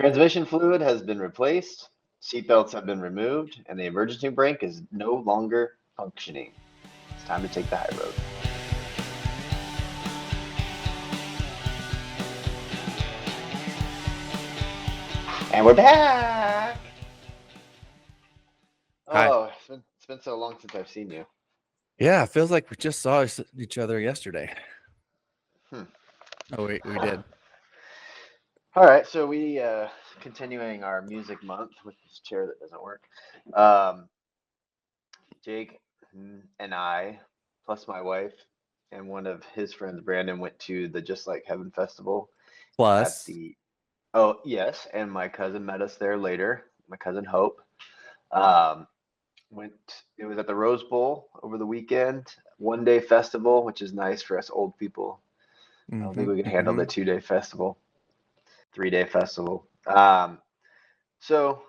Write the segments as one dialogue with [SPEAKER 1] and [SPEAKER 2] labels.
[SPEAKER 1] Transmission fluid has been replaced, seatbelts have been removed, and the emergency brake is no longer functioning. It's time to take the high road. And we're back.
[SPEAKER 2] Hi.
[SPEAKER 1] Oh, it's been so long since I've seen you.
[SPEAKER 2] Yeah, it feels like we just saw each other yesterday.
[SPEAKER 1] Hmm.
[SPEAKER 2] Oh, we did.
[SPEAKER 1] All right, so we continuing our music month with this chair that doesn't work. Jake and I, plus my wife and one of his friends, Brandon, went to the Just Like Heaven festival at
[SPEAKER 2] Plus,
[SPEAKER 1] the. Oh yes, and my cousin met us there later. My cousin Hope. Um, went. It was at the Rose Bowl over the weekend. 1 day festival, which is nice for us old people. I don't think we could handle the 2 day festival, 3 day festival. So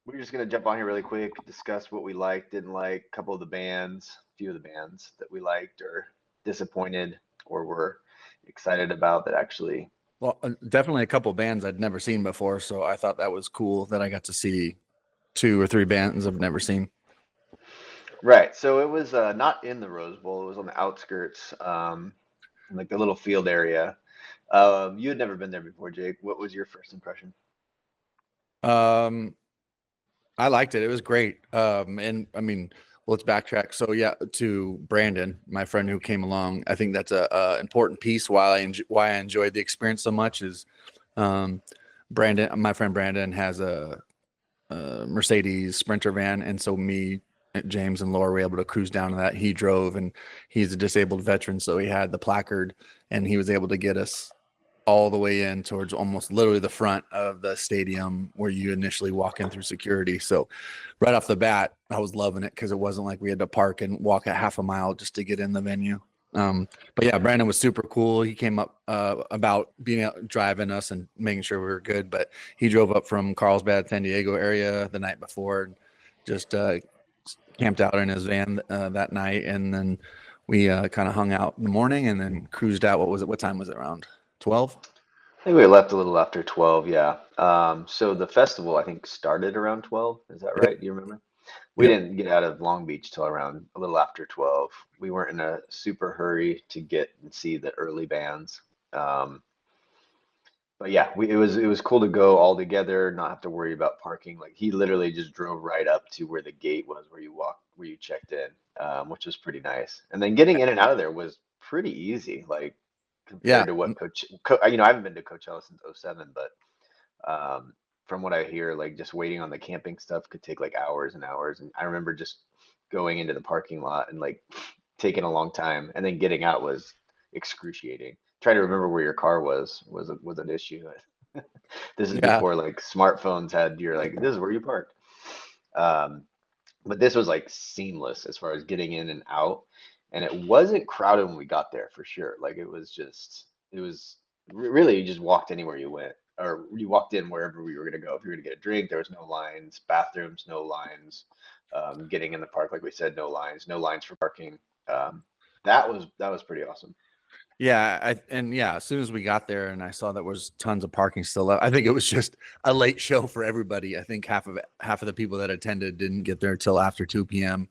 [SPEAKER 1] we're just gonna jump on here really quick, discuss what we liked, didn't like, a couple of the bands, a few of the bands that we liked or disappointed or were excited about that actually.
[SPEAKER 2] well, definitely a couple bands I'd never seen before, so I thought that was cool that I got to see 2 or 3 bands I've never seen.
[SPEAKER 1] Right. So it was not in the Rose Bowl. It was on the outskirts, like the little field area. You had never been there before, Jake. What was your first impression?
[SPEAKER 2] Um, I liked it. It was great. And I mean, let's backtrack. So yeah, to Brandon, my friend who came along, I think that's a important piece. Why I enjoyed the experience so much is, um, Brandon, my friend Brandon has a Mercedes Sprinter van, and so me, James, and Laura were able to cruise down to that. He drove, and he's a disabled veteran, so he had the placard, and he was able to get us all the way in towards almost literally the front of the stadium where you initially walk in through security. So right off the bat, I was loving it because it wasn't like we had to park and walk a half a mile just to get in the venue. But yeah, Brandon was super cool. He came up about being out driving us and making sure we were good. But he drove up from Carlsbad, San Diego area the night before and just camped out in his van that night. And then we kind of hung out in the morning and then cruised out. What was it? What time was it? Around 12?
[SPEAKER 1] I think we left a little after 12, yeah. So the festival, I think, started around 12. Is that
[SPEAKER 2] Yep.
[SPEAKER 1] right? Do you remember? We
[SPEAKER 2] Yep.
[SPEAKER 1] didn't get out of Long Beach till around a little after 12. We weren't in a super hurry to get and see the early bands. Um, but yeah, it was cool to go all together, not have to worry about parking. Like he literally just drove right up to where the gate was, where you checked in, which was pretty nice. And then getting in and out of there was pretty easy, like
[SPEAKER 2] Yeah.
[SPEAKER 1] compared to what I haven't been to Coachella since '07, but from what I hear, like just waiting on the camping stuff could take like hours and hours. And I remember just going into the parking lot and like taking a long time, and then getting out was excruciating. Trying to remember where your car was an issue. This is
[SPEAKER 2] Yeah.
[SPEAKER 1] before like smartphones had you're like this is where you parked. Um, but this was like seamless as far as getting in and out, and it wasn't crowded when we got there for sure. Like it was really you just walked anywhere you went, or you walked in wherever we were gonna go. If you were gonna get a drink, there was no lines. Bathrooms, no lines. Getting in the park, like we said, no lines for parking. Um, that was pretty awesome.
[SPEAKER 2] Yeah. As soon as we got there and I saw that was tons of parking still left, I think it was just a late show for everybody. I think half of the people that attended didn't get there till after 2 p.m.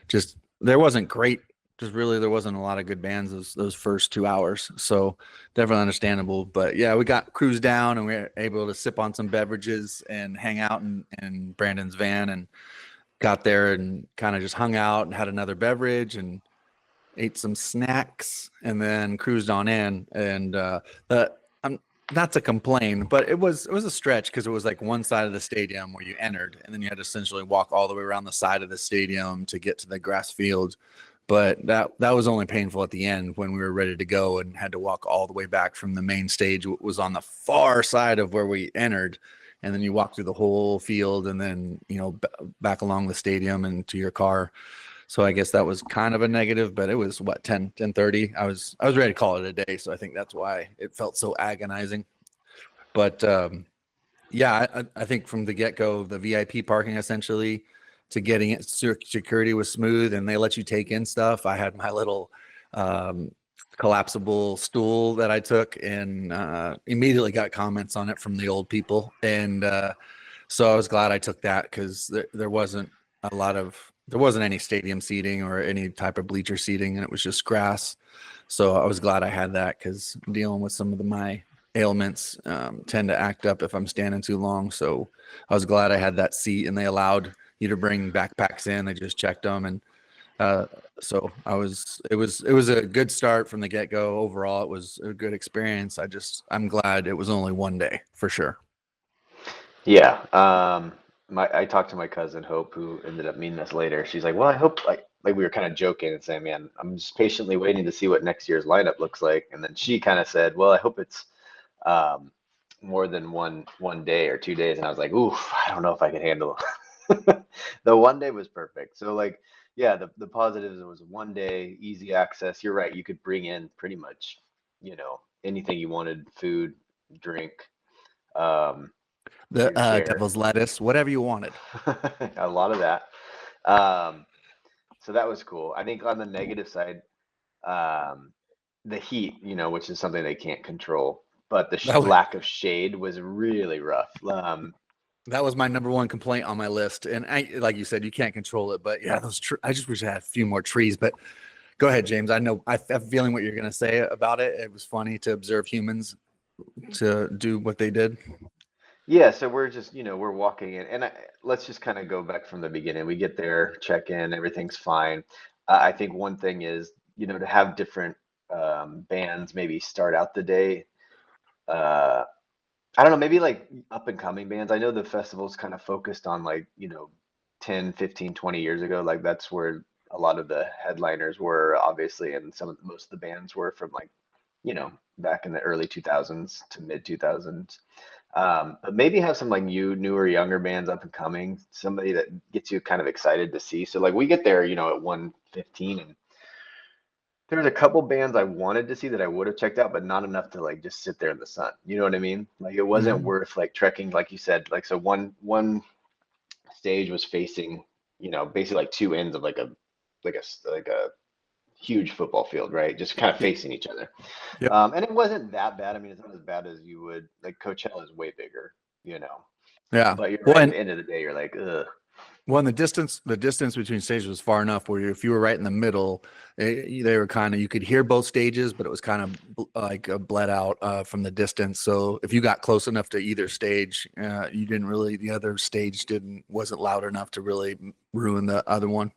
[SPEAKER 2] Just there wasn't great. Just really there wasn't a lot of good bands those first 2 hours. So definitely understandable. But yeah, we got cruised down and we were able to sip on some beverages and hang out in Brandon's van and got there and kind of just hung out and had another beverage and ate some snacks and then cruised on in. And the I'm not to complain, but it was a stretch because it was like one side of the stadium where you entered, and then you had to essentially walk all the way around the side of the stadium to get to the grass field. But that was only painful at the end when we were ready to go and had to walk all the way back from the main stage. Was on the far side of where we entered, and then you walk through the whole field and then back along the stadium and to your car. So I guess that was kind of a negative, but it was what 10:30. I was ready to call it a day, so I think that's why it felt so agonizing. But yeah, I think from the get-go, the VIP parking essentially to getting it security was smooth, and they let you take in stuff. I had my little collapsible stool that I took, and immediately got comments on it from the old people. And so I was glad I took that, because there wasn't there wasn't any stadium seating or any type of bleacher seating, and it was just grass. So I was glad I had that, because dealing with some of my ailments tend to act up if I'm standing too long. So I was glad I had that seat, and they allowed you to bring backpacks in. They just checked them, and so it was a good start from the get-go. Overall, it was a good experience. I'm glad it was only one day for sure.
[SPEAKER 1] Yeah. I talked to my cousin Hope, who ended up meeting us later. She's like, "Well, I hope like we were kind of joking and saying, man, I'm just patiently waiting to see what next year's lineup looks like." And then she kind of said, "Well, I hope it's more than one day or 2 days." And I was like, "Ooh, I don't know if I can handle it." The one day was perfect. So like, yeah, the positives, it was one day, easy access. You're right. You could bring in pretty much, anything you wanted, food, drink. Um,
[SPEAKER 2] The
[SPEAKER 1] your chair.
[SPEAKER 2] devil's lettuce, whatever you wanted.
[SPEAKER 1] A lot of that. Um, so that was cool. I think on the negative side, um, the heat, which is something they can't control, but the
[SPEAKER 2] That was,
[SPEAKER 1] lack of shade was really rough.
[SPEAKER 2] that was my number one complaint on my list. And like you said, you can't control it, but yeah, I just wish I had a few more trees. But go ahead, James. I know I have a feeling what you're going to say about it. It was funny to observe humans to do what they did.
[SPEAKER 1] Yeah, so we're just, we're walking in, and let's just kind of go back from the beginning. We get there, check in, everything's fine. I think one thing is, to have different bands maybe start out the day. Uh, I don't know, maybe like up and coming bands. I know the festival's kind of focused on like, 10, 15, 20 years ago. Like that's where a lot of the headliners were, obviously, and most of the bands were from like, back in the early 2000s to mid 2000s. But maybe have some like newer, younger bands up and coming, somebody that gets you kind of excited to see. So like we get there, at 1:15, and there's a couple bands I wanted to see that I would have checked out, but not enough to like just sit there in the sun. You know what I mean? Like it wasn't
[SPEAKER 2] Mhm.
[SPEAKER 1] worth like trekking, like you said. Like so, one stage was facing, basically like two ends of like a huge football field, right? Just kind of
[SPEAKER 2] Yep.
[SPEAKER 1] facing each other.
[SPEAKER 2] Yep.
[SPEAKER 1] And it wasn't that bad. I mean, it's not as bad as you would like. Coachella is way bigger, you know.
[SPEAKER 2] Yeah.
[SPEAKER 1] But you're
[SPEAKER 2] Well,
[SPEAKER 1] right. At
[SPEAKER 2] and
[SPEAKER 1] the end of the day, you're like, ugh.
[SPEAKER 2] the distance between stages was far enough where if you were right in the middle, they were kind of, you could hear both stages, but it was kind of like bled out from the distance. So if you got close enough to either stage, you didn't really, the other stage wasn't loud enough to really ruin the other one.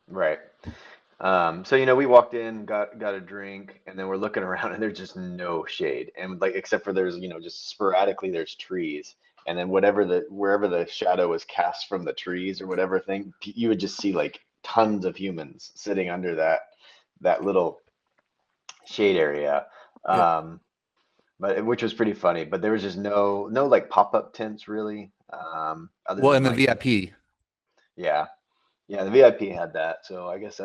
[SPEAKER 1] Right. So we walked in, got a drink, and then we're looking around, and there's just no shade, and like except for there's just sporadically there's trees, and then wherever the shadow was cast from the trees or whatever thing, you would just see like tons of humans sitting under that little shade area.
[SPEAKER 2] Yeah.
[SPEAKER 1] Um, but which was pretty funny. But there was just no like pop-up tents really, other
[SPEAKER 2] Well,
[SPEAKER 1] than
[SPEAKER 2] and the
[SPEAKER 1] like
[SPEAKER 2] VIP.
[SPEAKER 1] yeah. Yeah, the VIP had that, so I guess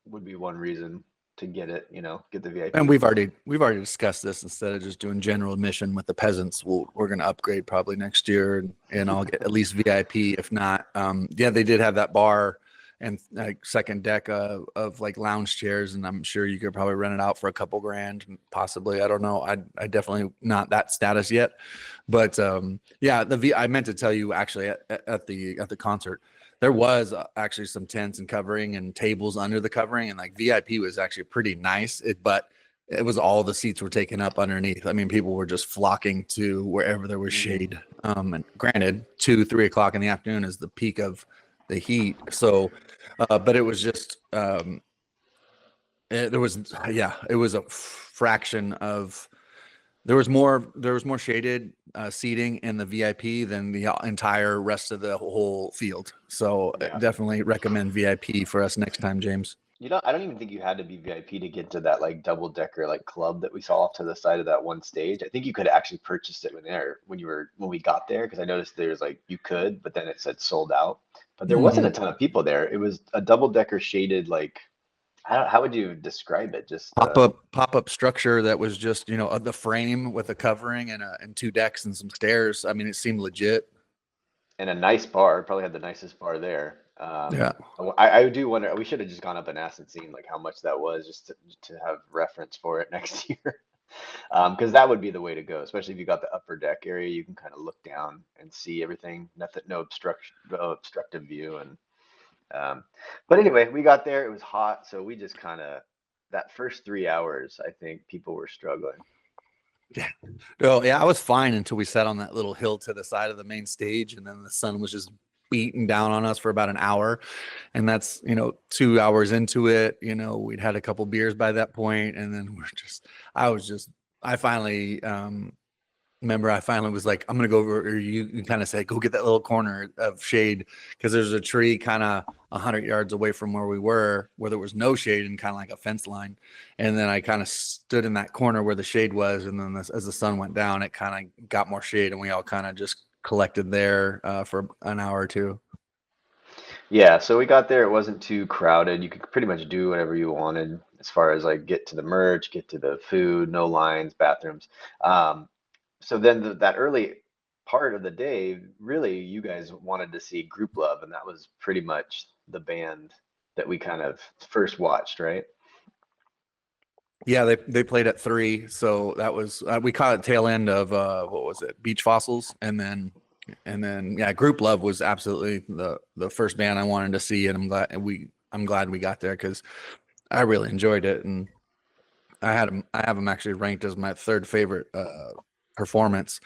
[SPEAKER 1] would be one reason to get it, get the
[SPEAKER 2] And
[SPEAKER 1] VIP.
[SPEAKER 2] we've already discussed this. Instead of just doing general admission with the peasants, we're going to upgrade probably next year, and I'll get at least VIP. If not, yeah, they did have that bar and like second deck of like lounge chairs, and I'm sure you could probably rent it out for a couple grand, possibly. I don't know. I definitely not that status yet, but yeah, I meant to tell you actually at the concert. There was actually some tents and covering and tables under the covering, and like VIP was actually pretty nice. But it was all the seats were taken up underneath. I mean, people were just flocking to wherever there was
[SPEAKER 1] Mm,
[SPEAKER 2] shade. And granted, 2, 3 o'clock in the afternoon is the peak of the heat. So, but it was just there was yeah, it was a fraction of there was more shaded seating in the VIP than the entire rest of the whole field. So
[SPEAKER 1] yeah.
[SPEAKER 2] definitely recommend VIP for us next time, James.
[SPEAKER 1] I don't even think you had to be VIP to get to that like double decker like club that we saw off to the side of that one stage. I think you could actually purchase it when we got there, because I noticed there's like you could, but then it said sold out. But there wasn't a
[SPEAKER 2] Mhm.
[SPEAKER 1] ton of people there. It was a double decker shaded like how would you describe it? Just
[SPEAKER 2] Pop up structure that was just the frame with a covering and two decks and some stairs. I mean, it seemed legit.
[SPEAKER 1] and a nice bar. Probably had the nicest bar there.
[SPEAKER 2] Yeah.
[SPEAKER 1] I do wonder, we should have just gone up and asked and seen like how much that was just to have reference for it next year. Because that would be the way to go, especially if you got the upper deck area, you can kind of look down and see everything, nothing, no obstructive view. And but anyway, we got there, it was hot, so we just kind of, that first 3 hours, I think people were struggling.
[SPEAKER 2] Yeah. Oh, yeah, I was fine until we sat on that little hill to the side of the main stage, and then the sun was just beating down on us for about an hour. And that's, 2 hours into it, we'd had a couple beers by that point, and then I finally remember I finally was like, I'm gonna go over, or you kind of say, go get that little corner of shade, because there's a tree kind of 100 yards away from where we were, where there was no shade and kind of like a fence line. And then I kind of stood in that corner where the shade was, and then as the sun went down, it kind of got more shade, and we all kind of just collected there for an hour or two.
[SPEAKER 1] Yeah, so we got there, it wasn't too crowded. You could pretty much do whatever you wanted as far as like get to the merch, get to the food, no lines, bathrooms. Um, so then that early part of the day, really, you guys wanted to see Group Love, and that was pretty much the band that we kind of first watched, right?
[SPEAKER 2] Yeah, they played at 3, so that was we caught it tail end of what was it, Beach Fossils, and then yeah, Group Love was absolutely the first band I wanted to see, and I'm glad we got there, because I really enjoyed it, and I have them actually ranked as my third favorite performance.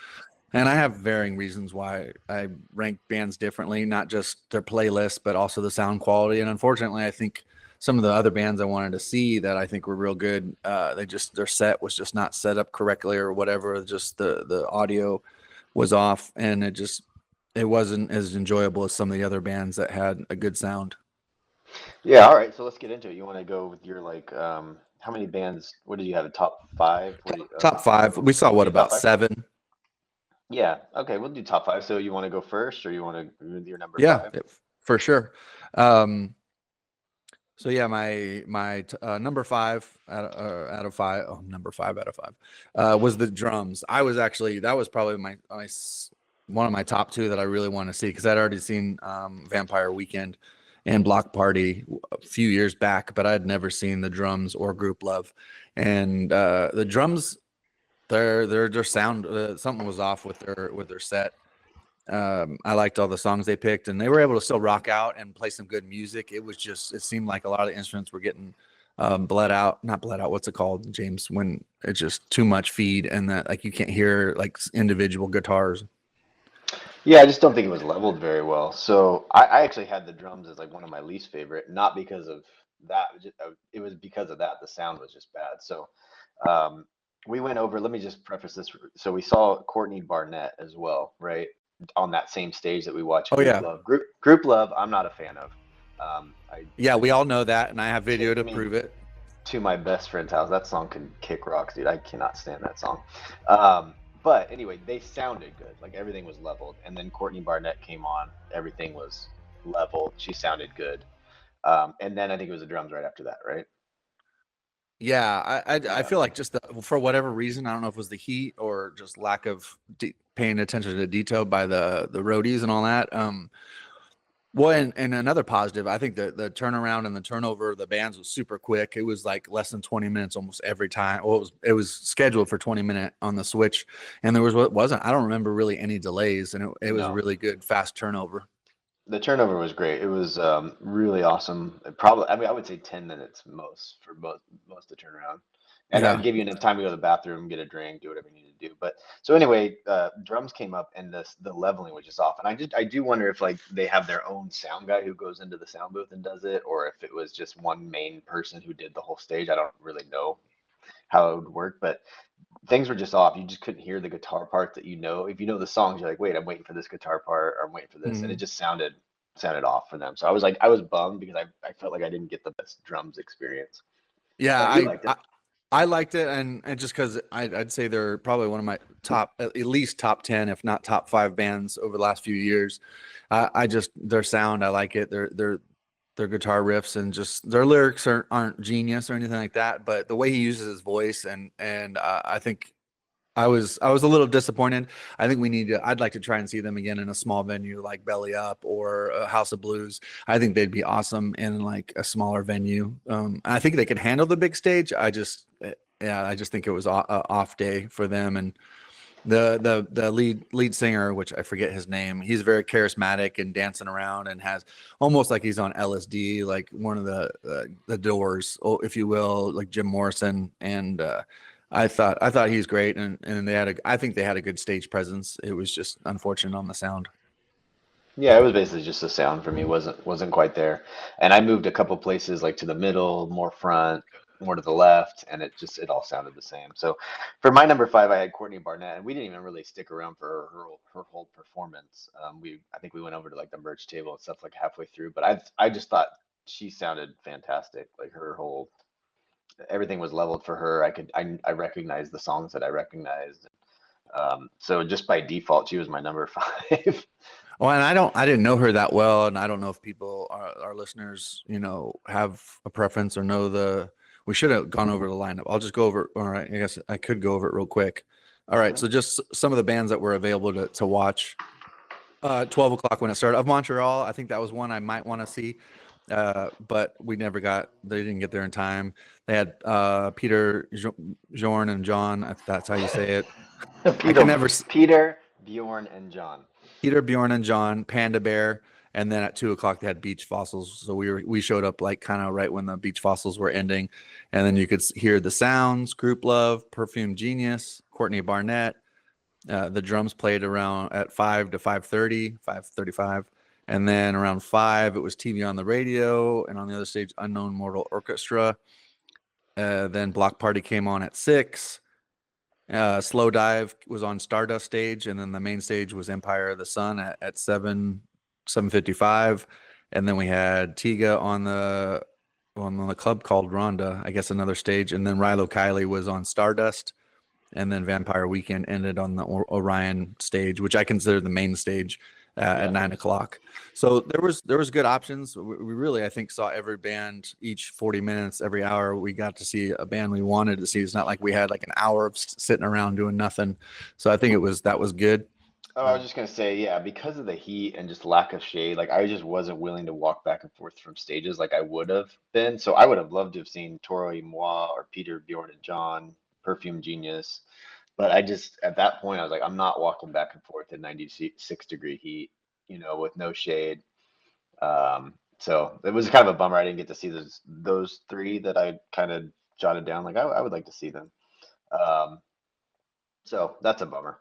[SPEAKER 2] And I have varying reasons why I rank bands differently, not just their playlist, but also the sound quality. And unfortunately, I think some of the other bands I wanted to see that I think were real good, their set was just not set up correctly or whatever. Just the audio was off, and it wasn't as enjoyable as some of the other bands that had a good sound.
[SPEAKER 1] Yeah, all right, so let's get into it. You want to go with your like how many bands, what did you have, a top five? What do you,
[SPEAKER 2] Top 5. We saw what,
[SPEAKER 1] your top
[SPEAKER 2] about
[SPEAKER 1] five?
[SPEAKER 2] 7?
[SPEAKER 1] Yeah, okay, we'll do top five. So you want to go first, or you want to with your number
[SPEAKER 2] Yeah,
[SPEAKER 1] five?
[SPEAKER 2] for sure. Um, So yeah, my number 5 out of 5, number 5 out of 5, was the drums. That was probably one of my top 2 that I really want to see, because I'd already seen Vampire Weekend and Block Party a few years back, but I'd never seen the drums or Group Love. And the drums, their sound, something was off with their set. I liked all the songs they picked, and they were able to still rock out and play some good music. It seemed like a lot of the instruments were getting not bled out. What's it called, James? When it's just too much feed, and that like you can't hear like individual guitars.
[SPEAKER 1] Yeah, I just don't think it was leveled very well. So I actually had the drums as like one of my least favorite, not because of that. It was because of that. The sound was just bad. So um, we went over. Let me just preface this. So we saw Courtney Barnett as well, right? On that same stage that we watched
[SPEAKER 2] Oh
[SPEAKER 1] Group
[SPEAKER 2] yeah,
[SPEAKER 1] Love. Group Love, I'm not a fan of. I
[SPEAKER 2] yeah, we all know that, and I have video
[SPEAKER 1] take
[SPEAKER 2] to
[SPEAKER 1] me
[SPEAKER 2] prove it.
[SPEAKER 1] to my best friend's house. That song can kick rocks, dude. I cannot stand that song. Um, but anyway, they sounded good. Like everything was leveled. And then Courtney Barnett came on. Everything was leveled. She sounded good. And then I think it was the drums right after that, right?
[SPEAKER 2] Yeah, I
[SPEAKER 1] Yeah.
[SPEAKER 2] feel like just for whatever reason, I don't know if it was the heat or just lack of paying attention to detail by the roadies and all that. Well, and another positive, I think the turnaround and the turnover of the bands was super quick. It was like less than 20 minutes almost every time. Well, it was scheduled for 20-minute on the switch, and there wasn't. I don't remember really any delays, and it was
[SPEAKER 1] No.
[SPEAKER 2] really good, fast turnover.
[SPEAKER 1] The turnover was great. It was really awesome. Probably, I mean, I would say 10 minutes most for most of the turnaround. And
[SPEAKER 2] Yeah,
[SPEAKER 1] I'd give you enough time to go to the bathroom, get a drink, do whatever you need to do. But so anyway, drums came up and the leveling was just off. And I do wonder if like they have their own sound guy who goes into the sound booth and does it, or if it was just one main person who did the whole stage. I don't really know how it would work, but things were just off. You just couldn't hear the guitar part that you know. If you know the songs, you're like, wait, I'm waiting for this guitar part, or I'm waiting for this, and it
[SPEAKER 2] mhm.
[SPEAKER 1] just sounded off for them. So I was bummed because I felt like I didn't get the best drums experience.
[SPEAKER 2] Yeah.
[SPEAKER 1] But you liked it.
[SPEAKER 2] I liked it, and just because I'd say they're probably one of my top, at least top 10, if not top 5 bands over the last few years. I just their sound, I like it. Their guitar riffs and just their lyrics aren't genius or anything like that, but the way he uses his voice, and I think I was a little disappointed. I think I'd like to try and see them again in a small venue like Belly Up or House of Blues. I think they'd be awesome in like a smaller venue. I think they could handle the big stage. Yeah, I just think it was a off day for them. And the lead singer, which I forget his name, he's very charismatic and dancing around and has almost like he's on LSD, like one of the Doors, if you will, like Jim Morrison. And I thought he's great, and I think they had a good stage presence. It was just unfortunate on the sound.
[SPEAKER 1] Yeah, it was basically just the sound for me wasn't quite there. And I moved a couple places like to the middle, more front, more to the left, and it all sounded the same. So for my number five, I had Courtney Barnett, and we didn't even really stick around for her whole performance. I think we went over to like the merch table and stuff like halfway through, but I just thought she sounded fantastic. Like her whole everything was leveled for her. I recognized the songs that I recognized. So just by default, she was my number five.
[SPEAKER 2] Well, and I didn't know her that well, and I don't know if people, our listeners, have a preference or know the. We should have gone over the lineup. I'll just go over. All right, I guess I could go over it real quick. All right, so just some of the bands that were available to watch. 12 o'clock when it started. Of Montreal, I think that was one I might want to see, but they didn't get there in time. They had Peter, Jorn, and John, if that's how you say it. I can
[SPEAKER 1] Peter,
[SPEAKER 2] never.
[SPEAKER 1] Peter, Bjorn, and John.
[SPEAKER 2] Peter, Bjorn, and John, Panda Bear, and then at 2 o'clock they had Beach Fossils. So we showed up like kind of right when the Beach Fossils were ending, and then you could hear the sounds, Group Love, Perfume Genius, Courtney Barnett. The drums played around at 5 to 5:30, 5:35, and then around 5 it was TV on the radio, and on the other stage Unknown Mortal Orchestra. Then Block Party came on at 6. Slow Dive was on Stardust stage, and then the main stage was Empire of the Sun at 7:55, and then we had Tiga on the club called Rhonda, I guess another stage, and then Rilo Kiley was on Stardust, and then Vampire Weekend ended on the Orion stage, which I consider the main stage at 9 o'clock. So there was good options. We really, I think, saw every band each 40 minutes, every hour. We got to see a band we wanted to see. It's not like we had like an hour of sitting around doing nothing. So I think that was good.
[SPEAKER 1] Oh, I was just gonna say, yeah, because of the heat and just lack of shade, like I just wasn't willing to walk back and forth from stages like I would have been. So I would have loved to have seen Toro y Moi or Peter, Bjorn, and John, Perfume Genius. But I just at that point I was like, I'm not walking back and forth in 96-degree heat, with no shade. So it was kind of a bummer I didn't get to see those three that I kind of jotted down. Like I would like to see them. Um, so that's a bummer.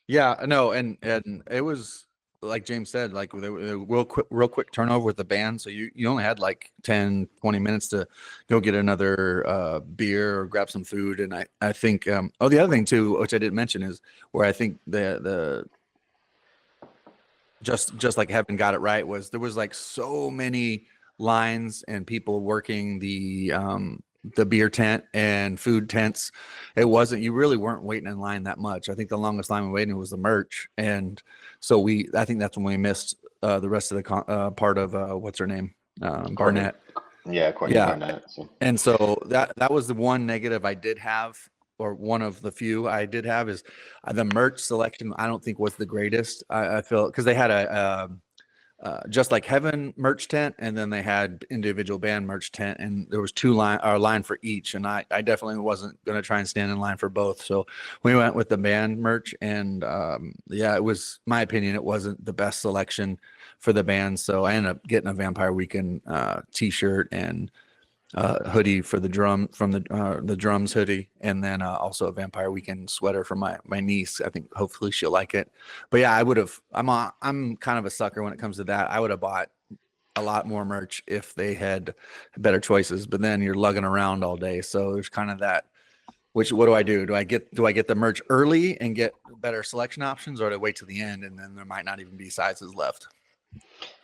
[SPEAKER 2] Yeah, no, and it was like James said, like the real quick turnover with the band. So you only had like 10, 20 minutes to go get another beer or grab some food. And I think the other thing too, which I didn't mention, is where I think the just like Heaven got it right, was there was like so many lines and people working the beer tent and food tents. You really weren't waiting in line that much. I think the longest line we waited was the merch. And so I think that's when we missed the rest of the part of what's her name,
[SPEAKER 1] Courtney,
[SPEAKER 2] Barnett.
[SPEAKER 1] yeah, Courtney
[SPEAKER 2] Yeah.
[SPEAKER 1] Barnett. So.
[SPEAKER 2] And so that was the one negative I did have, or one of the few I did have, is the merch selection. I don't think was the greatest. I feel because they had a Just Like Heaven merch tent, and then they had individual band merch tent, and there was line for each. And I definitely wasn't going to try and stand in line for both. So we went with the band merch, and yeah, it was my opinion. It wasn't the best selection for the band. So I ended up getting a Vampire Weekend t-shirt and hoodie for the the drums hoodie, and then also a Vampire Weekend sweater for my niece. I think hopefully she'll like it. But yeah, I'm kind of a sucker when it comes to that. I would have bought a lot more merch if they had better choices. But then you're lugging around all day, so there's kind of that. What do I do? Do I get the merch early and get better selection options, or do I wait till the end and then there might not even be sizes left?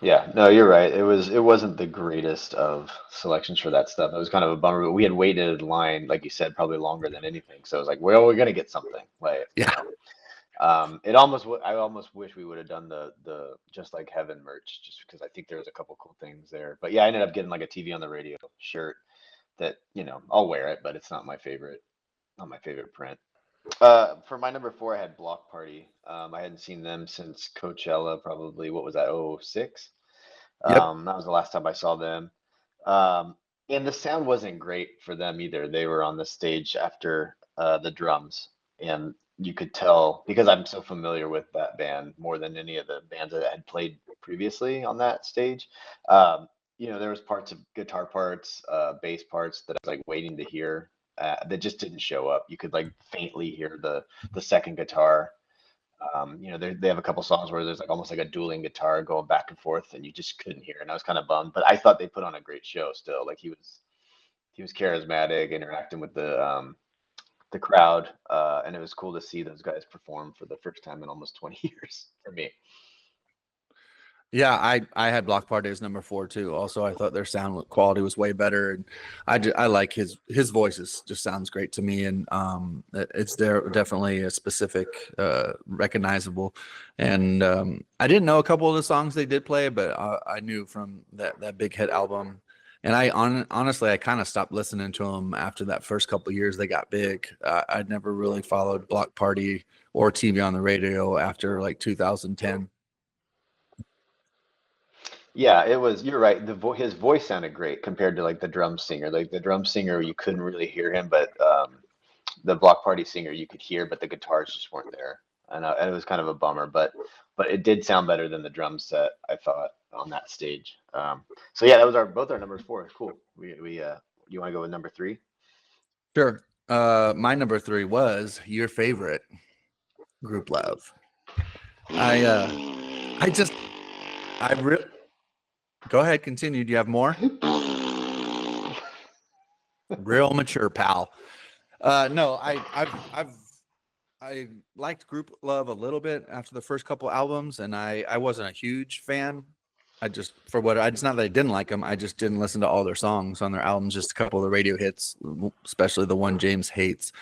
[SPEAKER 1] Yeah, no, you're right. It wasn't the greatest of selections for that stuff. It was kind of a bummer, but we had waited in line, like you said, probably longer than anything. So it was like, well, we're gonna get something. Like,
[SPEAKER 2] Yeah.
[SPEAKER 1] I almost wish we would have done the Just Like Heaven merch, just because I think there was a couple cool things there. But yeah, I ended up getting like a TV on the radio shirt that, I'll wear it, but it's not my favorite print. For my number four, I had Block Party. I hadn't seen them since Coachella, probably, what was that, '06?
[SPEAKER 2] Yep.
[SPEAKER 1] That was the last time I saw them. Um, and the sound wasn't great for them either. They were on the stage after the drums, and you could tell because I'm so familiar with that band more than any of the bands that had played previously on that stage. Um, there was parts of guitar parts, bass parts that I was like waiting to hear that just didn't show up. You could like faintly hear the second guitar. They have a couple songs where there's like almost like a dueling guitar going back and forth, and you just couldn't hear. And I was kind of bummed, but I thought they put on a great show still. Like he was charismatic, interacting with the crowd, and it was cool to see those guys perform for the first time in almost 20 years for me.
[SPEAKER 2] Yeah, I had Block Party as number four too. Also, I thought their sound quality was way better, and I like his voices. Just sounds great to me, and it's there definitely a specific, recognizable. And I didn't know a couple of the songs they did play, but I knew from that Big Hit album. And honestly, I kind of stopped listening to them after that first couple of years they got big. I'd never really followed Block Party or TV on the radio after like 2010.
[SPEAKER 1] Yeah, it was. You're right. His voice sounded great compared to like the drum singer. Like the drum singer, you couldn't really hear him, but the Block Party singer you could hear, but the guitars just weren't there, and it was kind of a bummer. But it did sound better than the drum set, I thought, on that stage. So yeah, that was our both our numbers four. Cool. You want to go with number three?
[SPEAKER 2] Sure. My number three was your favorite, Group Love. I just I really go ahead, continue. Do you have more? Real mature, pal. No, I liked Group Love a little bit after the first couple albums, and I wasn't a huge fan. I just for what I it's not that I didn't like them, I just didn't listen to all their songs on their albums. Just a couple of the radio hits, especially the one James hates.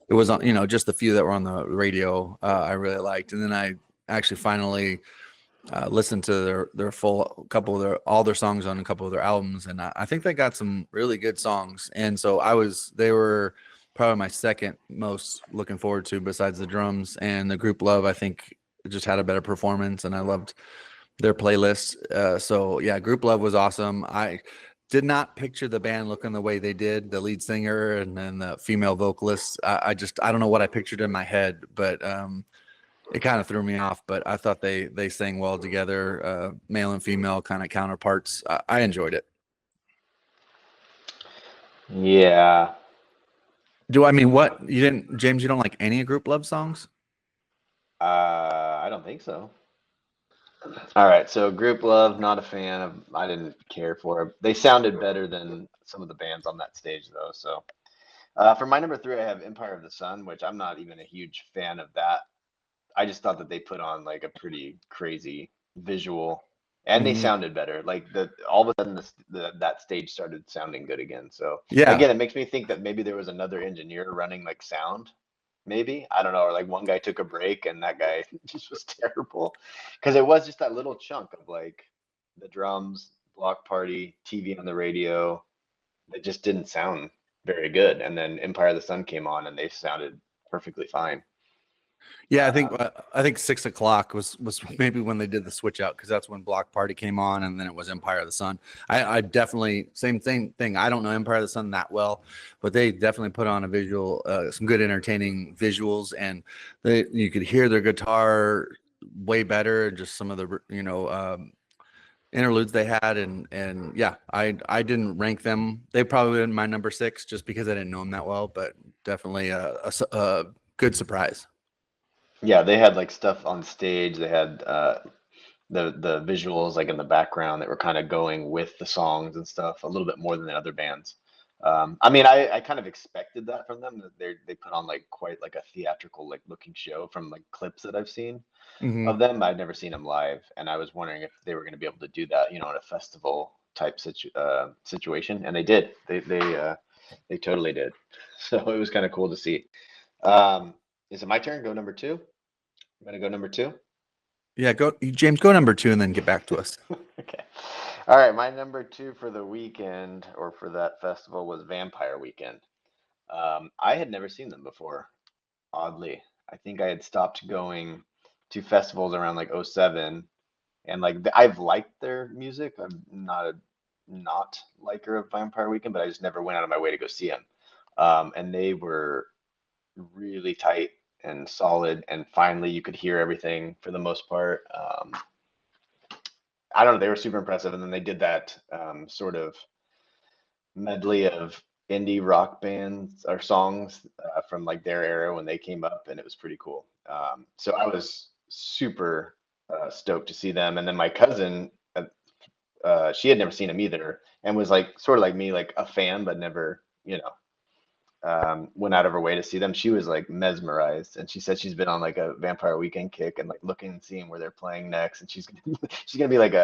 [SPEAKER 2] It was on, just the few that were on the radio. I really liked, and then I actually finally listened to their full couple of all their songs on a couple of their albums, and I think they got some really good songs. And so they were probably my second most looking forward to besides the drums and the Group Love. I think it just had a better performance, and I loved their playlist. So yeah, Group Love was awesome. I did not picture the band looking the way they did, the lead singer and then the female vocalist. I don't know what I pictured in my head, but it kind of threw me off. But I thought they sang well together, male and female kind of counterparts. I enjoyed it.
[SPEAKER 1] Yeah.
[SPEAKER 2] Do I mean what you didn't, James? You don't like any Group Love songs?
[SPEAKER 1] I don't think so. All right, so Group Love, not a fan of. I didn't care for it. They sounded better than some of the bands on that stage, though. So, for my number three, I have Empire of the Sun, which I'm not even a huge fan of that. I just thought that they put on like a pretty crazy visual, and they
[SPEAKER 2] Mhm.
[SPEAKER 1] sounded better. Like all of a sudden, that stage started sounding good again. So
[SPEAKER 2] Yeah,
[SPEAKER 1] again, it makes me think that maybe there was another engineer running like sound. Maybe I don't know, or like one guy took a break and that guy just was terrible because it was just that little chunk of like the drums, Block Party, TV on the radio. It just didn't sound very good. And then Empire of the Sun came on and they sounded perfectly fine.
[SPEAKER 2] yeah.
[SPEAKER 1] Um,
[SPEAKER 2] I think 6 o'clock was maybe when they did the switch out because that's when Block Party came on, and then it was Empire of the Sun. I definitely same thing. I don't know Empire of the Sun that well, but they definitely put on a visual, some good entertaining visuals, and you could hear their guitar way better. Just some of the interludes they had, and yeah, I didn't rank them. They probably in my number six just because I didn't know them that well, but definitely a good surprise.
[SPEAKER 1] yeah, they had like stuff on stage. They had the visuals like in the background that were kind of going with the songs and stuff a little bit more than the other bands. I mean, I kind of expected that from them. That they put on like quite like a theatrical like looking show from like clips that I've seen
[SPEAKER 2] Hmm.
[SPEAKER 1] of them. I'd never seen them live, and I was wondering if they were going to be able to do that, in a festival type situation, and they did. They totally did. So it was kind of cool to see. Um, is it my turn? Go number two. I'm gonna go number two.
[SPEAKER 2] Yeah, go James, go number two and then get back to us.
[SPEAKER 1] Okay. All right, my number two for the weekend or for that festival was Vampire Weekend. I had never seen them before. oddly. I think I had stopped going to festivals around like '07, and like I've liked their music. I'm not a not liker of Vampire Weekend, but I just never went out of my way to go see them. And they were really tight and solid, and finally you could hear everything for the most part. I don't know, they were super impressive, and then they did that sort of medley of indie rock bands or songs from like their era when they came up, and it was pretty cool. So I was super stoked to see them, and then my cousin, she had never seen them either, and was like sort of like me, like a fan, but never, went out of her way to see them. She was like mesmerized, and she said she's been on like a Vampire Weekend kick and like looking and seeing where they're playing next, and she's gonna be like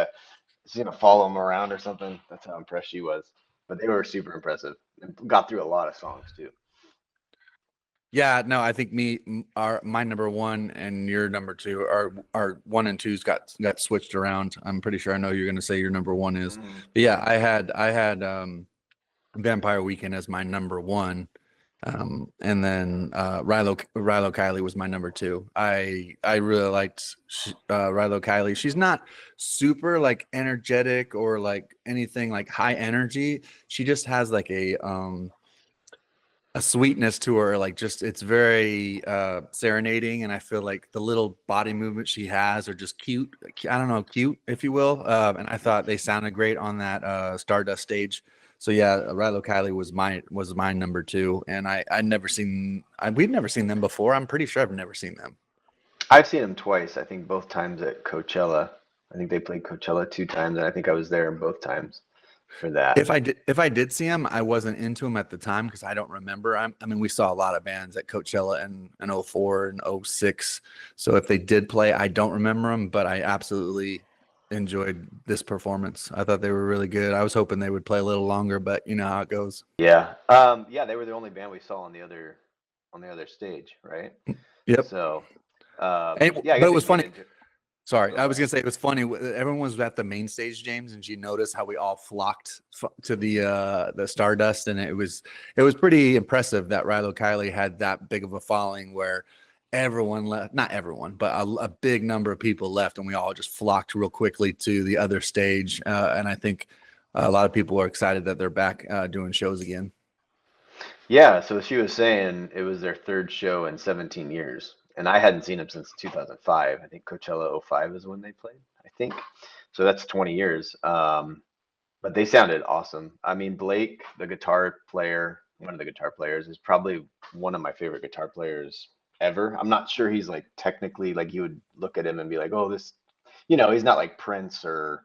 [SPEAKER 1] she's gonna follow them around or something. That's how impressed she was. But they were super impressive and got through a lot of songs too.
[SPEAKER 2] Yeah, no, I think my number one and your number two are one and two's got switched around. I'm pretty sure I know you're gonna say your number one is. But yeah, I had Vampire Weekend as my number one. And then Rilo Kiley was my number two. I really liked Rilo Kiley. She's not super like energetic or like anything like high energy. She just has like a sweetness to her, like just it's very serenading, and I feel like the little body movement she has are just cute. I don't know, cute, if you will. And I thought they sounded great on that Stardust stage. So yeah, Rilo Kiley was my number two, and we've never seen them before. I'm pretty sure I've never seen them.
[SPEAKER 1] I've seen them twice. I think both times at Coachella. I think they played Coachella 2 times, and I think I was there both times for that.
[SPEAKER 2] If I did see him, I wasn't into him at the time because I don't remember. I mean, we saw a lot of bands at Coachella in 04 and 06. So if they did play, I don't remember them, but I absolutely enjoyed this performance. I thought they were really good. I was hoping they would play a little longer, but you know how it goes.
[SPEAKER 1] Yeah. Yeah, they were the only band we saw on the other stage, right?
[SPEAKER 2] Yep.
[SPEAKER 1] So,
[SPEAKER 2] yeah, but it was funny. Sorry, I was gonna say it was funny. Everyone was at the main stage, James, and you noticed how we all flocked to the Stardust, and it was pretty impressive that Rilo Kiley had that big of a following where everyone left, not everyone, but a big number of people left, and we all just flocked real quickly to the other stage. And I think a lot of people are excited that they're back doing shows again.
[SPEAKER 1] Yeah, so she was saying it was their third show in 17 years. And I hadn't seen them since 2005. I think Coachella '05 is when they played, I think. So that's 20 years. But they sounded awesome. I mean, Blake, the guitar player, one of the guitar players, is probably one of my favorite guitar players ever. I'm not sure he's like technically like you would look at him and be like, oh, this, he's not like Prince or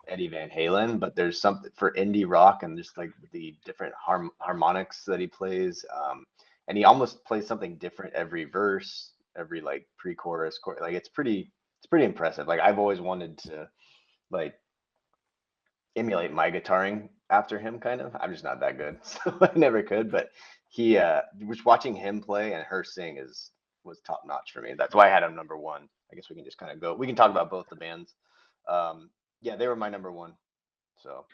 [SPEAKER 1] Eddie Van Halen, but there's something for indie rock and just like the different harmonics that he plays. And he almost plays something different every verse, every like pre-chorus, like it's pretty impressive. Like I've always wanted to like emulate my guitaring after him, kind of. I'm just not that good, so I never could. But he, just watching him play and her sing was top notch for me. That's why I had him number one. I guess we can just kind of go. We can talk about both the bands. Yeah, they were my number one. So.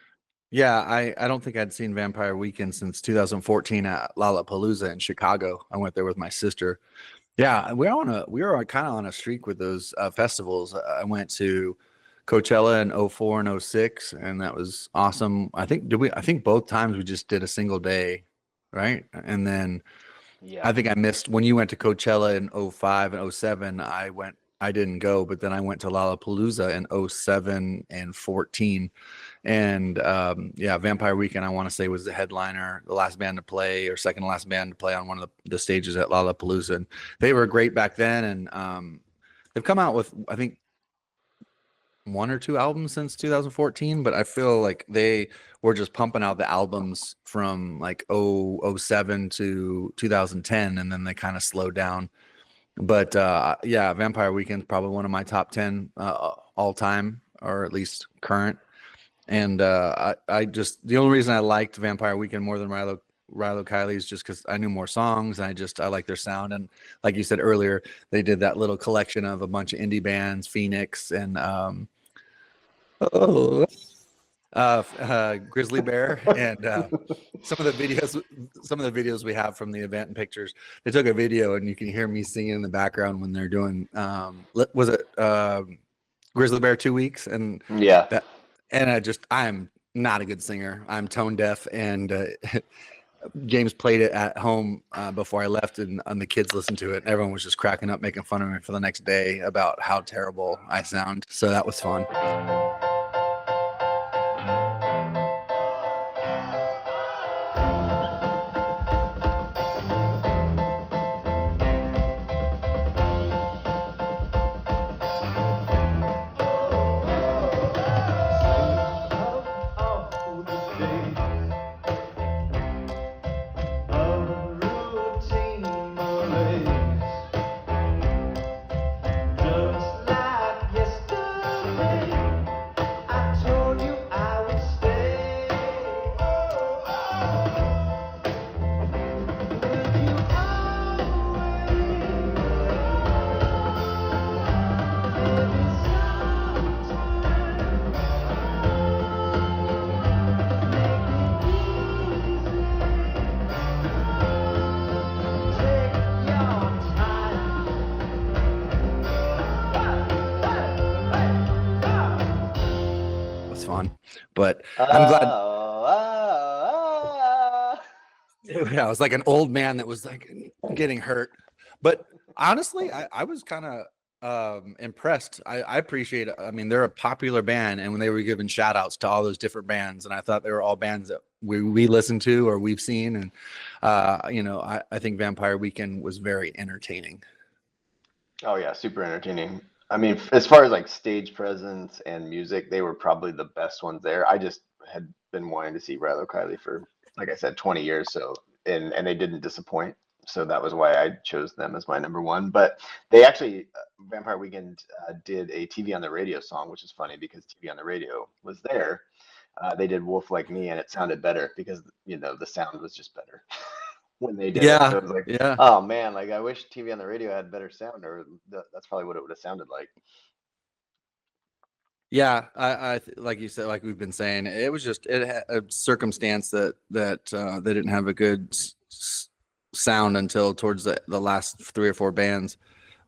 [SPEAKER 2] Yeah, I don't think I'd seen Vampire Weekend since 2014 at Lollapalooza in Chicago. I went there with my sister. Yeah, we were kind of on a streak with those festivals. I went to Coachella in 04 and 06, and that was awesome. I think both times we just did a single day, right? And then
[SPEAKER 1] yeah,
[SPEAKER 2] I think I missed when you went to Coachella in 05 and 07. I didn't go, but then I went to Lollapalooza in 07 and 14. And yeah, Vampire Weekend, I want to say, was the headliner, the last band to play or second to last band to play on one of the stages at Lollapalooza. And they were great back then. And they've come out with, I think, 1 or 2 albums since 2014, but I feel like they were just pumping out the albums from like 07 to 2010, and then they kind of slowed down. But yeah, Vampire Weekend's probably one of my top 10 all time, or at least current. And I just, the only reason I liked Vampire Weekend more than Rilo Kiley is just because I knew more songs, and I like their sound. And like you said earlier, they did that little collection of a bunch of indie bands, Phoenix and Grizzly Bear, and some of the videos we have from the event and pictures. They took a video, and you can hear me singing in the background when they're doing. Was it Grizzly Bear 2 weeks? And
[SPEAKER 1] Yeah.
[SPEAKER 2] that, and I'm not a good singer. I'm tone deaf, and James played it at home before I left, and the kids listened to it. And everyone was just cracking up, making fun of me for the next day about how terrible I sound. So that was fun. But I'm glad. Yeah, I was like an old man that was like getting hurt. But honestly, I was kind of impressed. I appreciate it. I mean, they're a popular band, and when they were giving shout outs to all those different bands, and I thought they were all bands that we listened to or we've seen. And I think Vampire Weekend was very entertaining.
[SPEAKER 1] Oh yeah, super entertaining. I mean, as far as like stage presence and music, they were probably the best ones there. I just had been wanting to see Rilo Kiley for, like I said, 20 years. So, and they didn't disappoint. So that was why I chose them as my number one. But they actually, Vampire Weekend did a TV on the Radio song, which is funny because TV on the Radio was there. They did Wolf Like Me, and it sounded better because, the sound was just better. When they did it. So it was like,
[SPEAKER 2] yeah.
[SPEAKER 1] Oh man, like I wish TV on the Radio had better sound, or that's probably what it would have sounded like.
[SPEAKER 2] Yeah, I like you said, like we've been saying, it was just it had a circumstance that they didn't have a good sound until towards the last 3 or 4 bands.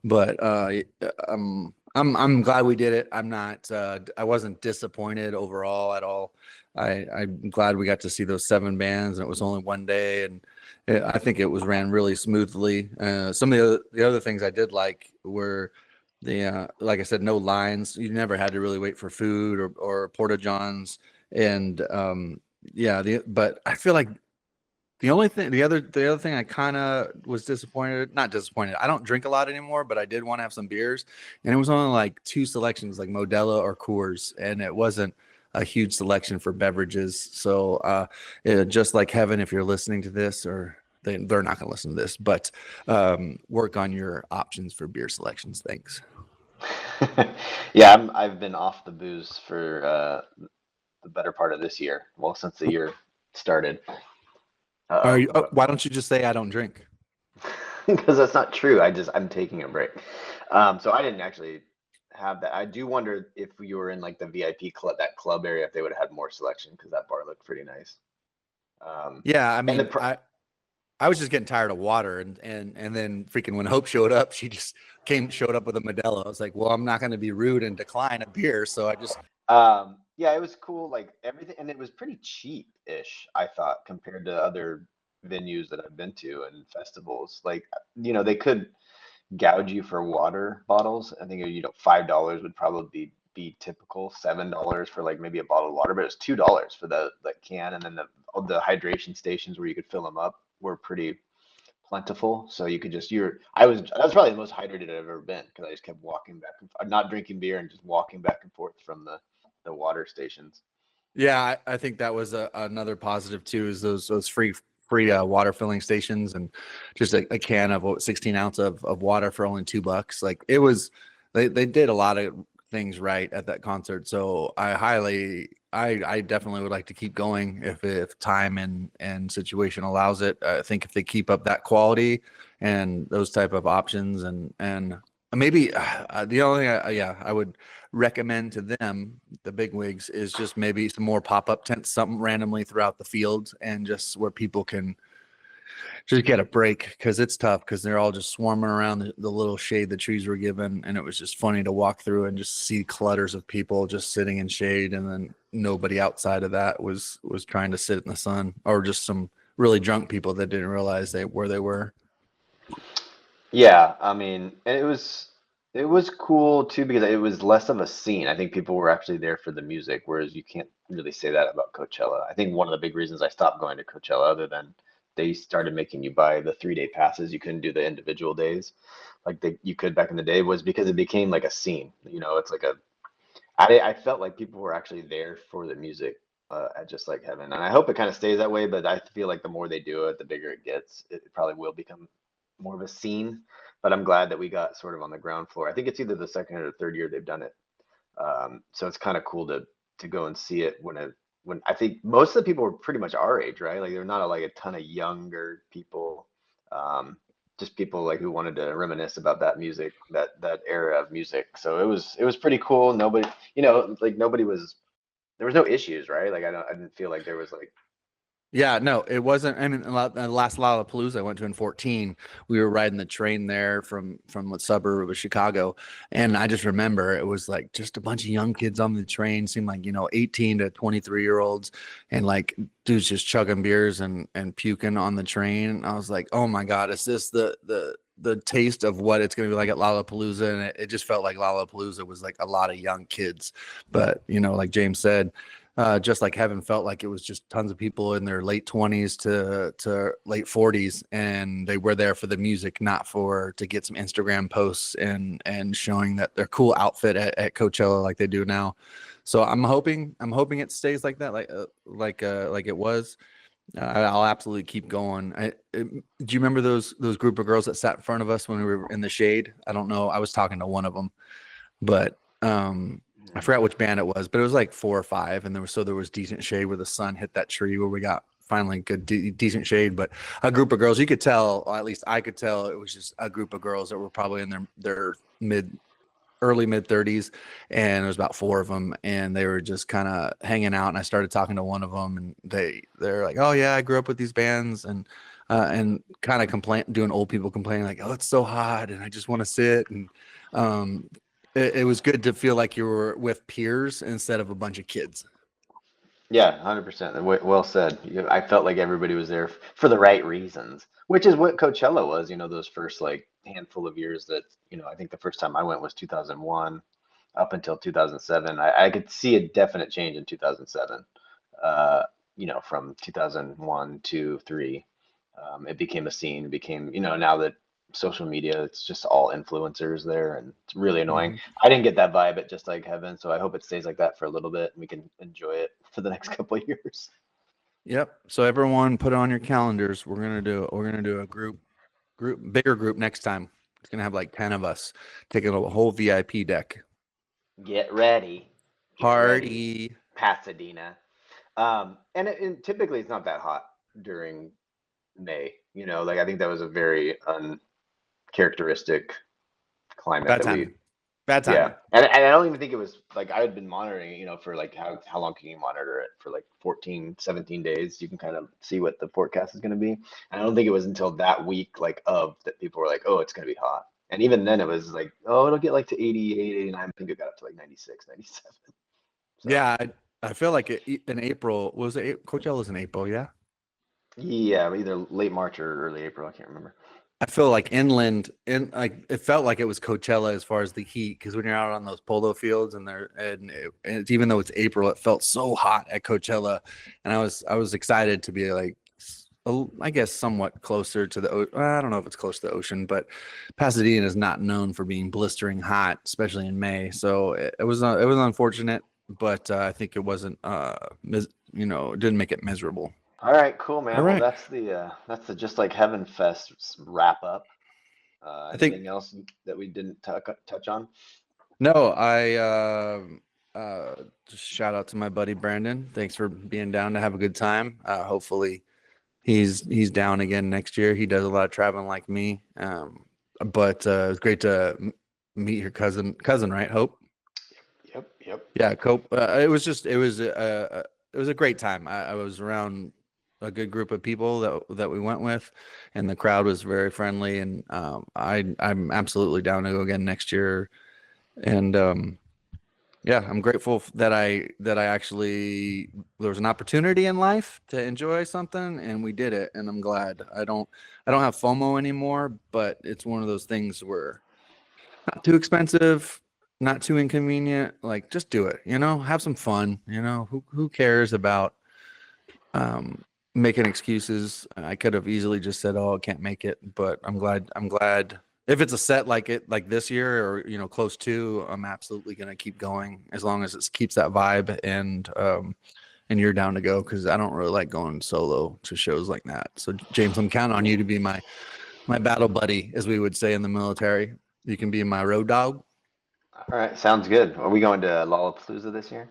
[SPEAKER 2] But I'm glad we did it. I wasn't disappointed overall at all. I'm glad we got to see those 7 bands, and it was only one day, and I think it was ran really smoothly. Some of the other things I did like were like I said, no lines. You never had to really wait for food or porta johns, and but I feel like the other thing I kind of was not disappointed. I don't drink a lot anymore, but I did want to have some beers, and it was only like 2 selections, like Modelo or Coors, and it wasn't a huge selection for beverages. So just like Heaven, if you're listening to this, or they're not going to listen to this, but work on your options for beer selections. Thanks.
[SPEAKER 1] Yeah, I've been off the booze for the better part of this year. Well, since the year started.
[SPEAKER 2] Why don't you just say I don't drink?
[SPEAKER 1] Because that's not true. I'm taking a break. So I didn't actually have that. I do wonder if you were in like the VIP club, that club area, if they would have had more selection, because that bar looked pretty nice.
[SPEAKER 2] Yeah, I mean, I was just getting tired of water, and then freaking when Hope showed up, she just showed up with a Modelo. I was like, well, I'm not going to be rude and decline a beer, so I just.
[SPEAKER 1] Yeah, it was cool, like everything, and it was pretty cheap-ish, I thought, compared to other venues that I've been to and festivals. Like, they could gouge you for water bottles. I think $5 would probably be typical. $7 for like maybe a bottle of water, but it was $2 for the can, and then the hydration stations where you could fill them up were pretty plentiful. So you could just that was probably the most hydrated I've ever been, because I just kept walking back and not drinking beer and just walking back and forth from the water stations.
[SPEAKER 2] Yeah, I think that was another positive too, is those free water filling stations, and just a can of 16 ounce of water for only $2. Like it was, they did a lot of things right at that concert. So I definitely would like to keep going if time and situation allows it. I think if they keep up that quality and those type of options and maybe the only yeah, I would recommend to them, the big wigs, is just maybe some more pop-up tents, something randomly throughout the fields, and just where people can just get a break, because it's tough because they're all just swarming around the little shade the trees were given, and it was just funny to walk through and just see clutters of people just sitting in shade, and then nobody outside of that was trying to sit in the sun, or just some really drunk people that didn't realize where they were.
[SPEAKER 1] Yeah, I mean, and it was cool too because it was less of a scene. I think people were actually there for the music, whereas you can't really say that about Coachella. I think one of the big reasons I stopped going to Coachella, other than they started making you buy the 3 day passes, you couldn't do the individual days like you could back in the day, was because it became like a scene. It's like I felt like people were actually there for the music at Just Like Heaven, and I hope it kind of stays that way. But I feel like the more they do it, the bigger it gets. It probably will become more of a scene. But I'm glad that we got sort of on the ground floor. I think it's either the second or the third year they've done it. So it's kind of cool to go and see it when I think most of the people were pretty much our age, right? Like they're not like a ton of younger people. Just people like who wanted to reminisce about that music, that era of music. So it was pretty cool. Nobody, like nobody was, there was no issues, right? Like I didn't feel like there was like,
[SPEAKER 2] Yeah, no, it wasn't. I mean, the last Lollapalooza I went to in 14, we were riding the train there from what suburb of Chicago, and I just remember it was like just a bunch of young kids on the train, seemed like 18 to 23-year-olds, and like dudes just chugging beers and puking on the train. I was like, oh my god, is this the taste of what it's going to be like at Lollapalooza? And it just felt like Lollapalooza was like a lot of young kids, but like James said, Just Like Heaven felt like it was just tons of people in their late 20s to late 40s, and they were there for the music, not to get some Instagram posts and showing that their cool outfit at Coachella like they do now. So I'm hoping it stays like that, like it was. I'll absolutely keep going. Do you remember those group of girls that sat in front of us when we were in the shade? I don't know. I was talking to one of them, but I forgot which band it was, but it was like 4 or 5, and there was decent shade where the sun hit that tree where we got finally good decent shade. But a group of girls, you could tell, or at least I could tell, it was just a group of girls that were probably in their early mid 30s, and there was about 4 of them, and they were just kind of hanging out. And I started talking to one of them, and they're like, "Oh yeah, I grew up with these bands," and kind of doing old people complaining like, "Oh, it's so hot, and I just want to sit." And um, it was good to feel like you were with peers instead of a bunch of kids.
[SPEAKER 1] yeah, 100%. Well said. I felt like everybody was there for the right reasons, which is what Coachella was, those first like handful of years that, I think the first time I went was 2001 up until 2007. I could see a definite change in 2007, from 2001 to 3. It became a scene, now that social media, it's just all influencers there, and it's really annoying.
[SPEAKER 2] Mhm.
[SPEAKER 1] I didn't get that vibe at Just Like Heaven, so I hope it stays like that for a little bit and we can enjoy it for the next couple of years.
[SPEAKER 2] Yep. So everyone, put it on your calendars. We're gonna do a bigger group next time. It's gonna have like 10 of us taking a whole VIP deck.
[SPEAKER 1] Get ready. Get ready,
[SPEAKER 2] Party.
[SPEAKER 1] Pasadena. And typically it's not that hot during May. Like I think that was a very uncharacteristic climate
[SPEAKER 2] Bad
[SPEAKER 1] that we.
[SPEAKER 2] timing. Bad
[SPEAKER 1] Yeah,
[SPEAKER 2] timing.
[SPEAKER 1] and I don't even think it was like I had been monitoring, for like how long can you monitor it for like 14, 17 days? You can kind of see what the forecast is going to be. And I don't think it was until that week that people were like, oh, it's going to be hot. And even then it was like, oh, it'll get like to 88, 89. I think it got up to like 96, 97. So
[SPEAKER 2] Yeah, I feel like in April Coachella's in April. Yeah.
[SPEAKER 1] yeah, either late March or early April. I can't remember.
[SPEAKER 2] I feel like inland, like it felt like it was Coachella as far as the heat, because when you're out on those polo fields and it's, even though it's April, it felt so hot at Coachella, and I was excited to be like, I guess somewhat closer to I don't know if it's close to the ocean, but Pasadena is not known for being blistering hot, especially in May. So it was unfortunate, but I think it wasn't it didn't make it miserable.
[SPEAKER 1] All right, cool,
[SPEAKER 2] All
[SPEAKER 1] man. Well,
[SPEAKER 2] right,
[SPEAKER 1] that's the Just Like Heaven Fest wrap up.
[SPEAKER 2] I think.
[SPEAKER 1] Anything else that we didn't touch on?
[SPEAKER 2] No, I just shout out to my buddy Brandon. Thanks for being down to have a good time. Hopefully he's down again next year. He does a lot of traveling like me. But it's great to meet your cousin, right? Hope.
[SPEAKER 1] Yep.
[SPEAKER 2] Yeah, Cope. It was a great time. I was around a good group of people that we went with, and the crowd was very friendly. And I'm absolutely down to go again next year. And yeah, I'm grateful that I actually there was an opportunity in life to enjoy something, and we did it. And I'm glad. I don't have FOMO anymore, but it's one of those things where not too expensive, not too inconvenient. Like just do it, have some fun, who cares about um making excuses. I could have easily just said, "Oh, I can't make it," but I'm glad if it's a set like this year or close to, I'm absolutely going to keep going as long as it keeps that vibe and you're down to go because I don't really like going solo to shows like that. So James, I'm counting on you to be my battle buddy, as we would say in the military. You can be my road dog.
[SPEAKER 1] All right, sounds good. Are we going to Lollapalooza this year?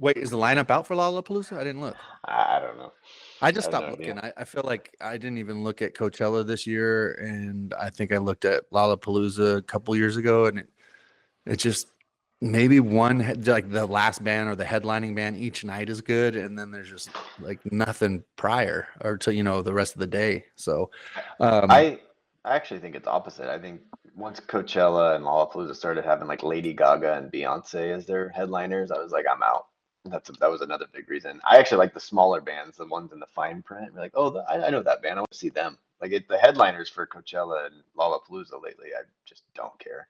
[SPEAKER 2] Wait, is the lineup out for Lollapalooza? I didn't look.
[SPEAKER 1] I don't know.
[SPEAKER 2] I just
[SPEAKER 1] I have
[SPEAKER 2] stopped
[SPEAKER 1] no
[SPEAKER 2] looking.
[SPEAKER 1] idea.
[SPEAKER 2] I feel like I didn't even look at Coachella this year, and I think I looked at Lollapalooza a couple years ago, and it just maybe like the last band or the headlining band each night is good, and then there's just like nothing prior or to the rest of the day. So, um,
[SPEAKER 1] I actually think it's opposite. I think once Coachella and Lollapalooza started having like Lady Gaga and Beyonce as their headliners, I was like, I'm out. That was another big reason. I actually like the smaller bands, the ones in the fine print. We're like, oh, I know that band. I want to see them. Like the headliners for Coachella and Lollapalooza lately, I just don't care.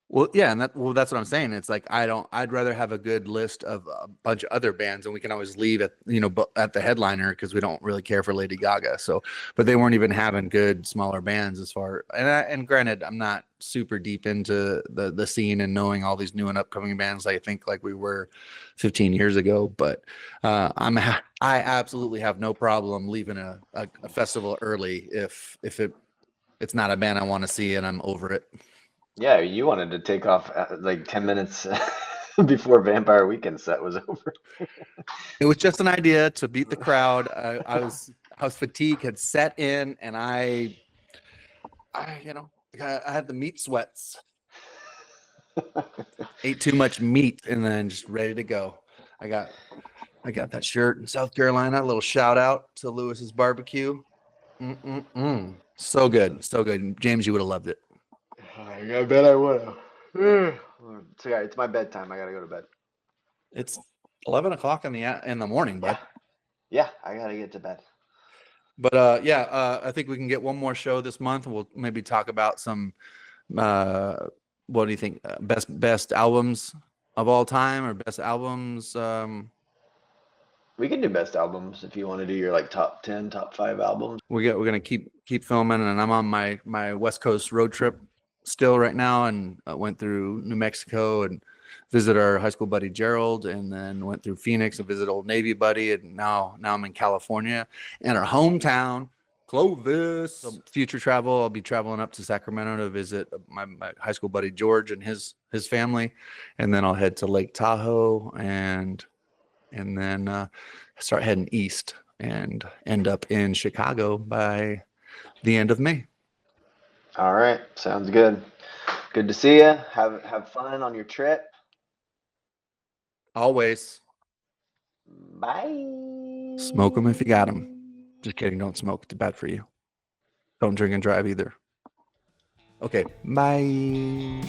[SPEAKER 2] Well, yeah, and that's what I'm saying. It's like I'd rather have a good list of a bunch of other bands, and we can always leave at at the headliner because we don't really care for Lady Gaga. So, but they weren't even having good smaller bands as far. And granted, I'm not super deep into the scene and knowing all these new and upcoming bands. I think like we were 15 years ago, but I absolutely have no problem leaving a festival early if it's not a band I want to see and I'm over it.
[SPEAKER 1] Yeah, you wanted to take off like 10 minutes before Vampire Weekend set was over.
[SPEAKER 2] It was just an idea to beat the crowd. I was fatigued, had set in, and I had the meat sweats. Ate too much meat, and then just ready to go. I got that shirt in South Carolina. A little shout out to Lewis's Barbecue. So good, so good. James, you would have loved it.
[SPEAKER 1] I bet I would have. So yeah, it's my bedtime. I gotta go to bed.
[SPEAKER 2] It's 11 o'clock in the morning, bud.
[SPEAKER 1] Yeah, I gotta get to bed.
[SPEAKER 2] But I think we can get one more show this month. We'll maybe talk about some. What do you think? Best albums of all time, or best albums?
[SPEAKER 1] We can do best albums if you want to do your like top 10, top 5 albums.
[SPEAKER 2] We're gonna keep filming, and I'm on my West Coast road trip still right now, and went through New Mexico and visit our high school buddy Gerald, and then went through Phoenix and visit Old Navy buddy, and now I'm in California and our hometown, Clovis. So future travel, I'll be traveling up to Sacramento to visit my high school buddy George and his family, and then I'll head to Lake Tahoe and then start heading east and end up in Chicago by the end of May.
[SPEAKER 1] All right, sounds good. Good to see you. Have fun on your trip.
[SPEAKER 2] Always.
[SPEAKER 1] Bye.
[SPEAKER 2] Smoke them if you got them. Just kidding. Don't smoke. It's bad for you. Don't drink and drive either. Okay. Bye.